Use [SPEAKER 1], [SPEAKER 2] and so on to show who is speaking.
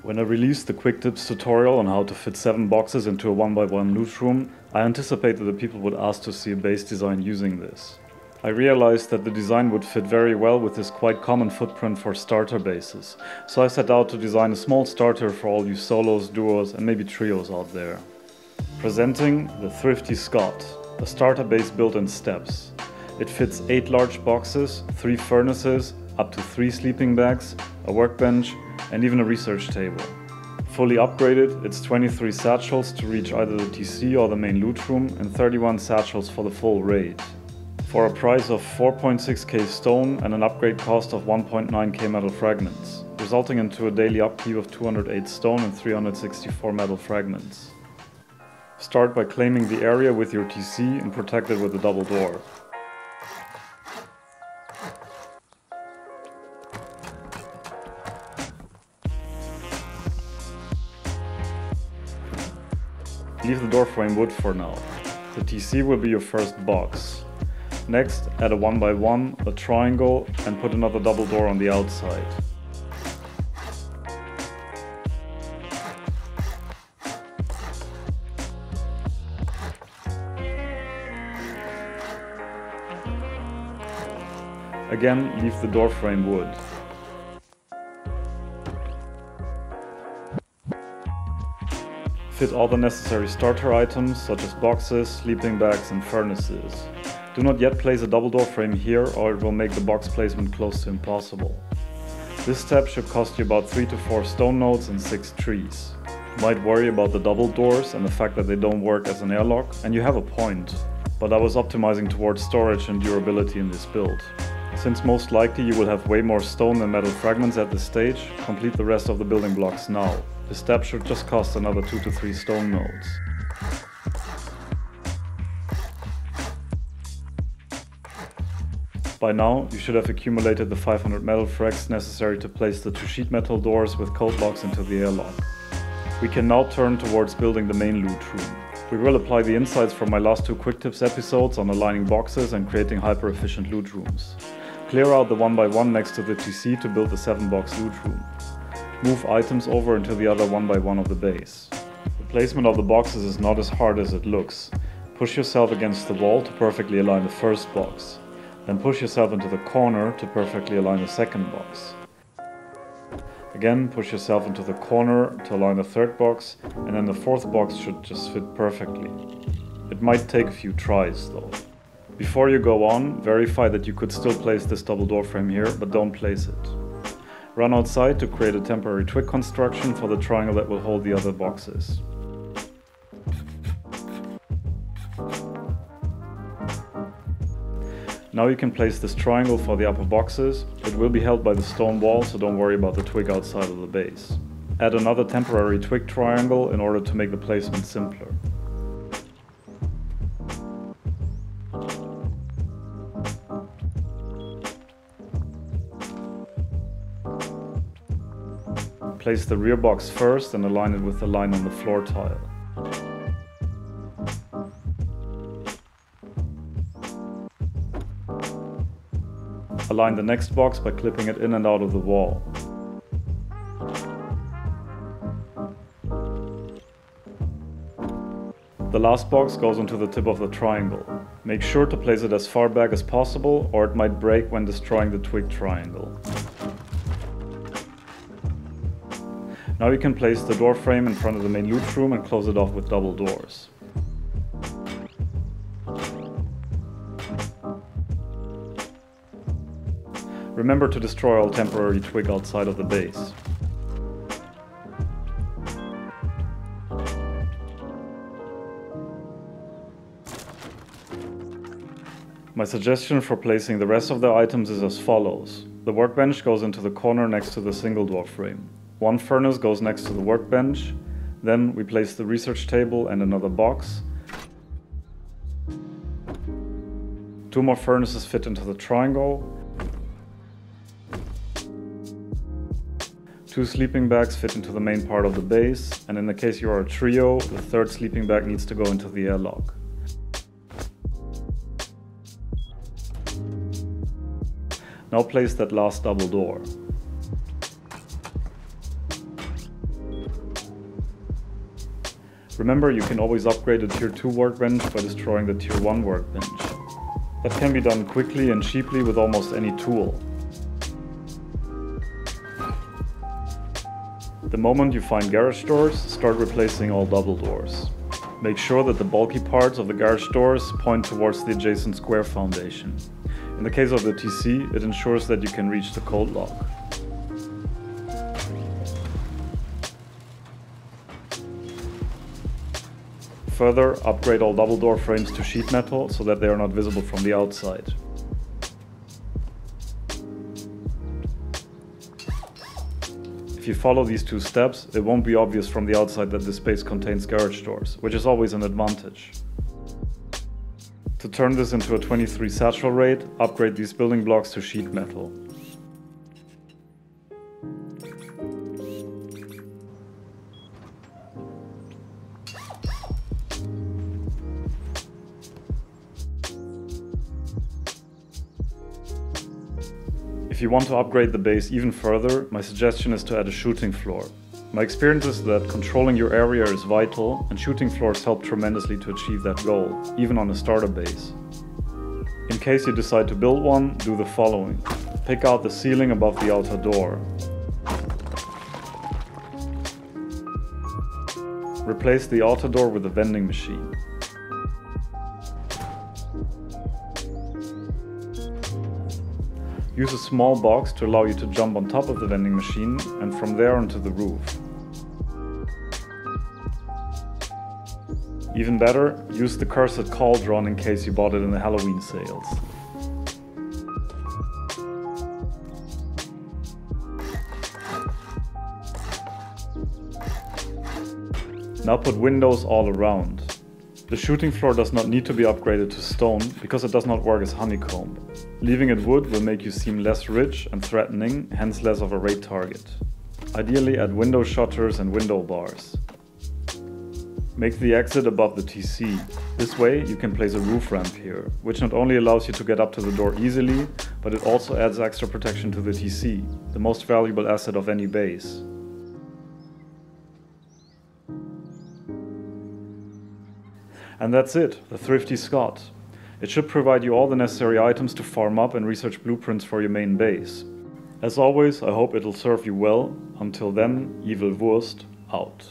[SPEAKER 1] When I released the quick tips tutorial on how to fit 7 boxes into a 1x1 loot room, I anticipated that people would ask to see a base design using this. I realized that the design would fit very well with this quite common footprint for starter bases, so I set out to design a small starter for all you solos, duos and maybe trios out there. Presenting the Thrifty Scot, a starter base built in steps. It fits 8 large boxes, 3 furnaces, up to 3 sleeping bags, a workbench and even a research table. Fully upgraded, it's 23 satchels to reach either the TC or the main loot room and 31 satchels for the full raid. For a price of 4.6k stone and an upgrade cost of 1.9k metal fragments, resulting into a daily upkeep of 208 stone and 364 metal fragments. Start by claiming the area with your TC and protect it with a double door. Leave the doorframe wood for now. The TC will be your first box. Next, add a 1x1, a triangle and put another double door on the outside. Again, leave the doorframe wood. Fit all the necessary starter items such as boxes, sleeping bags and furnaces. Do not yet place a double door frame here or it will make the box placement close to impossible. This step should cost you about 3 to 4 stone nodes and 6 trees. You might worry about the double doors and the fact that they don't work as an airlock, and you have a point, but I was optimizing towards storage and durability in this build. Since most likely you will have way more stone than metal fragments at this stage, complete the rest of the building blocks now. This step should just cost another 2 to 3 stone nodes. By now, you should have accumulated the 500 metal frags necessary to place the 2 sheet metal doors with code locks into the airlock. We can now turn towards building the main loot room. We will apply the insights from my last 2 quick tips episodes on aligning boxes and creating hyper efficient loot rooms. Clear out the 1x1 next to the TC to build the 7 box loot room. Move items over into the other 1x1 of the base. The placement of the boxes is not as hard as it looks. Push yourself against the wall to perfectly align the first box. Then push yourself into the corner to perfectly align the second box. Again, push yourself into the corner to align the third box, and then the fourth box should just fit perfectly. It might take a few tries though. Before you go on, verify that you could still place this double door frame here, but don't place it. Run outside to create a temporary twig construction for the triangle that will hold the other boxes. Now you can place this triangle for the upper boxes. It will be held by the stone wall, so don't worry about the twig outside of the base. Add another temporary twig triangle in order to make the placement simpler. Place the rear box first and align it with the line on the floor tile. Align the next box by clipping it in and out of the wall. The last box goes into the tip of the triangle. Make sure to place it as far back as possible or it might break when destroying the twig triangle. Now you can place the door frame in front of the main loot room and close it off with double doors. Remember to destroy all temporary twig outside of the base. My suggestion for placing the rest of the items is as follows. The workbench goes into the corner next to the single door frame. One furnace goes next to the workbench. Then we place the research table and another box. 2 more furnaces fit into the triangle. 2 sleeping bags fit into the main part of the base, and in the case you are a trio, the 3rd sleeping bag needs to go into the airlock. Now place that last double door. Remember, you can always upgrade a Tier 2 workbench by destroying the Tier 1 workbench. That can be done quickly and cheaply with almost any tool. The moment you find garage doors, start replacing all double doors. Make sure that the bulky parts of the garage doors point towards the adjacent square foundation. In the case of the TC, it ensures that you can reach the cold lock. Further, upgrade all double door frames to sheet metal so that they are not visible from the outside. If you follow these two steps, it won't be obvious from the outside that this space contains garage doors, which is always an advantage. To turn this into a 23 satchel rate, upgrade these building blocks to sheet metal. If you want to upgrade the base even further, my suggestion is to add a shooting floor. My experience is that controlling your area is vital, and shooting floors help tremendously to achieve that goal, even on a starter base. In case you decide to build one, do the following. Pick out the ceiling above the outer door. Replace the outer door with a vending machine. Use a small box to allow you to jump on top of the vending machine and from there onto the roof. Even better, use the cursed cauldron in case you bought it in the Halloween sales. Now put windows all around. The shooting floor does not need to be upgraded to stone because it does not work as honeycomb. Leaving it wood will make you seem less rich and threatening, hence less of a raid target. Ideally add window shutters and window bars. Make the exit above the TC. This way you can place a roof ramp here, which not only allows you to get up to the door easily, but it also adds extra protection to the TC, the most valuable asset of any base. And that's it, the Thrifty Scot. It should provide you all the necessary items to farm up and research blueprints for your main base. As always, I hope it'll serve you well. Until then, Evil Wurst out.